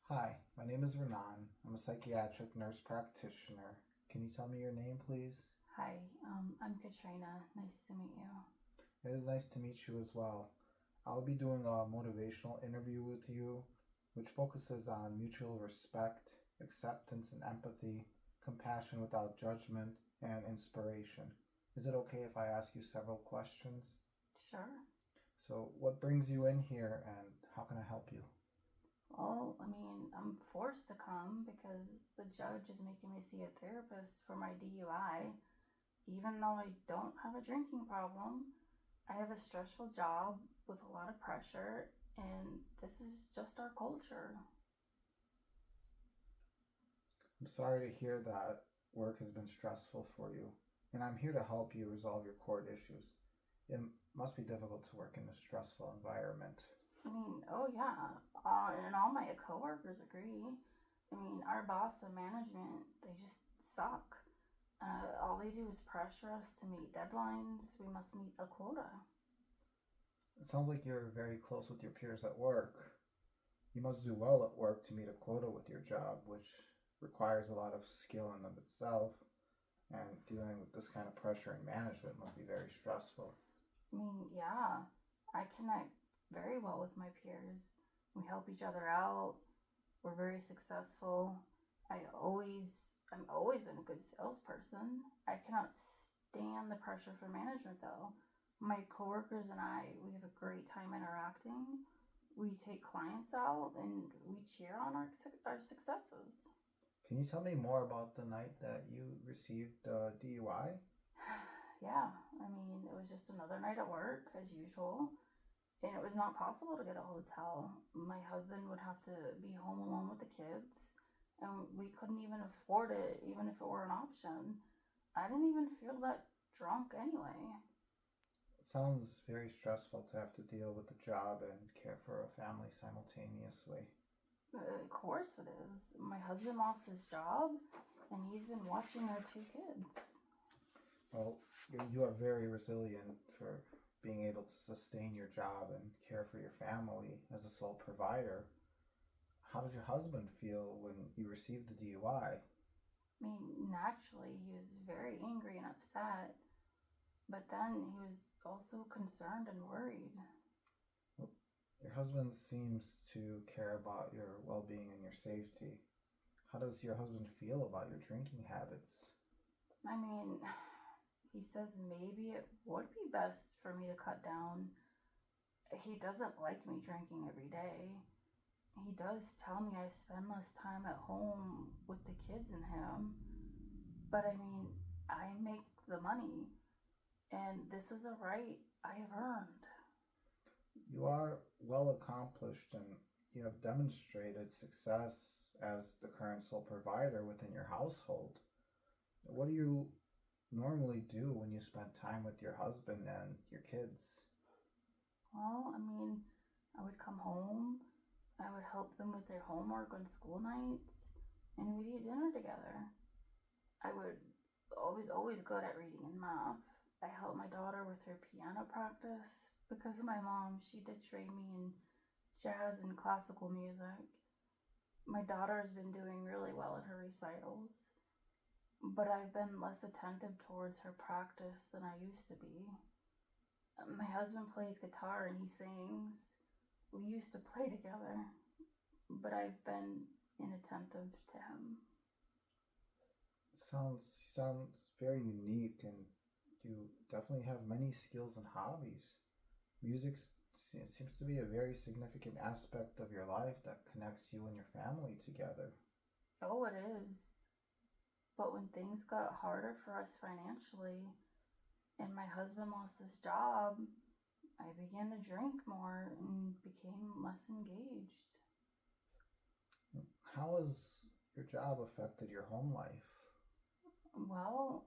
Hi, my name is Raanan. I'm a psychiatric nurse practitioner. Can you tell me your name, please? Hi, I'm Katrina. Nice to meet you. It is nice to meet you as well. I'll be doing a motivational interview with you, which focuses on mutual respect, acceptance and empathy, compassion without judgment, and inspiration. Is it okay if I ask you several questions? Sure. So, what brings you in here and how can I help you? Well, I'm forced to come because the judge is making me see a therapist for my DUI. Even though I don't have a drinking problem, I have a stressful job with a lot of pressure, and this is just our culture. I'm sorry to hear that work has been stressful for you, and I'm here to help you resolve your court issues. It must be difficult to work in a stressful environment. Oh yeah, and all my coworkers agree. Our boss and management, they just suck. All they do is pressure us to meet deadlines. We must meet a quota. It sounds like you're very close with your peers at work. You must do well at work to meet a quota with your job, which requires a lot of skill in of itself, and dealing with this kind of pressure in management must be very stressful. Yeah, I connect very well with my peers. We help each other out. We're very successful. I'm always been a good salesperson. I cannot stand the pressure from management though. My coworkers and I, we have a great time interacting. We take clients out and we cheer on our successes. Can you tell me more about the night that you received DUI? Yeah, it was just another night at work as usual, and it was not possible to get a hotel. My husband would have to be home alone with the kids, and we couldn't even afford it, even if it were an option. I didn't even feel that drunk anyway. It sounds very stressful to have to deal with the job and care for a family simultaneously. Of course it is. My husband lost his job, and he's been watching our two kids. Well, you are very resilient for being able to sustain your job and care for your family as a sole provider. How did your husband feel when you received the DUI? Naturally, he was very angry and upset, but then he was also concerned and worried. Well, your husband seems to care about your well being and your safety. How does your husband feel about your drinking habits? I mean, he says maybe it would be best for me to cut down. He doesn't like me drinking every day. He does tell me I spend less time at home with the kids and him. But I make the money, and this is a right I have earned. You are well accomplished and you have demonstrated success as the current sole provider within your household. What do you normally do when you spend time with your husband and your kids? Well, I would come home, I would help them with their homework on school nights, and we'd eat dinner together. I would always good at reading and math. I helped my daughter with her piano practice because of my mom. She did train me in jazz and classical music. My daughter has been doing really well at her recitals, but I've been less attentive towards her practice than I used to be. My husband plays guitar and he sings. We used to play together, but I've been inattentive to him. Sounds very unique, and you definitely have many skills and hobbies. Music seems to be a very significant aspect of your life that connects you and your family together. Oh, it is. But when things got harder for us financially and my husband lost his job, I began to drink more and became less engaged. How has your job affected your home life? Well,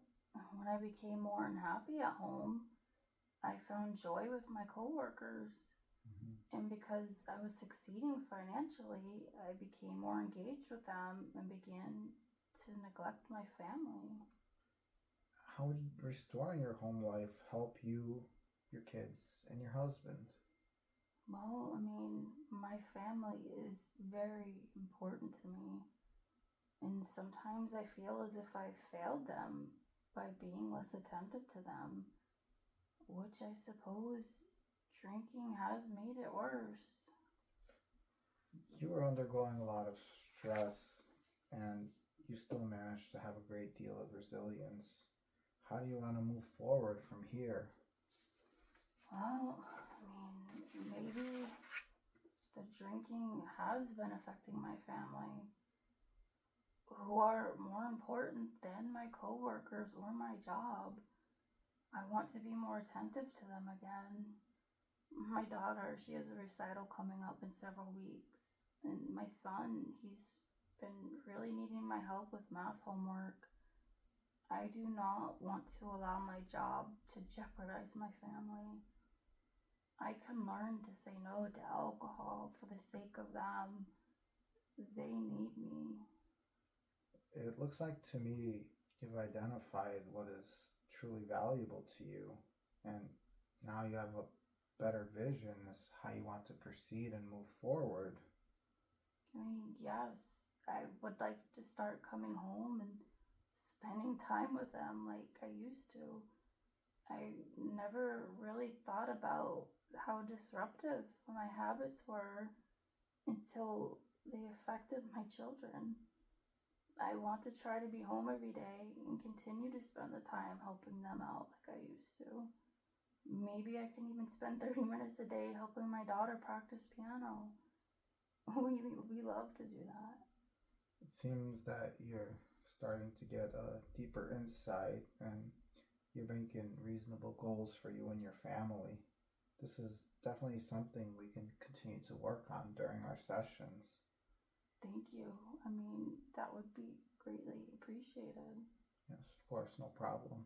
when I became more unhappy at home, I found joy with my coworkers. Mhm. And because I was succeeding financially, I became more engaged with them and began to neglect my family. How would restoring your home life help you, your kids, and your husband? Well, I mean, my family is very important to me, and sometimes I feel as if I failed them by being less attentive to them, which I suppose drinking has made it worse. You are undergoing a lot of stress and you still manage to have a great deal of resilience. How do you want to move forward from here? Well, I mean, maybe the drinking has been affecting my family, who are more important than my coworkers or my job. I want to be more attentive to them again. My daughter, she has a recital coming up in several weeks. And my son, he's been really needing my help with math homework. I do not want to allow my job to jeopardize my family. I can learn to say no to alcohol for the sake of them. They need me. It looks like to me you've identified what is truly valuable to you, and now you have a better vision as how you want to proceed and move forward. I mean, yes, I would like to start coming home and spending time with them like I used to. I never really thought about how disruptive my habits were until they affected my children. I want to try to be home every day and continue to spend the time helping them out like I used to. Maybe I can even spend 30 minutes a day helping my daughter practice piano. We love to do that. It seems that you're starting to get a deeper insight and you're making reasonable goals for you and your family. This is definitely something we can continue to work on during our sessions. Thank you. I mean, that would be greatly appreciated. Yes, of course, no problem.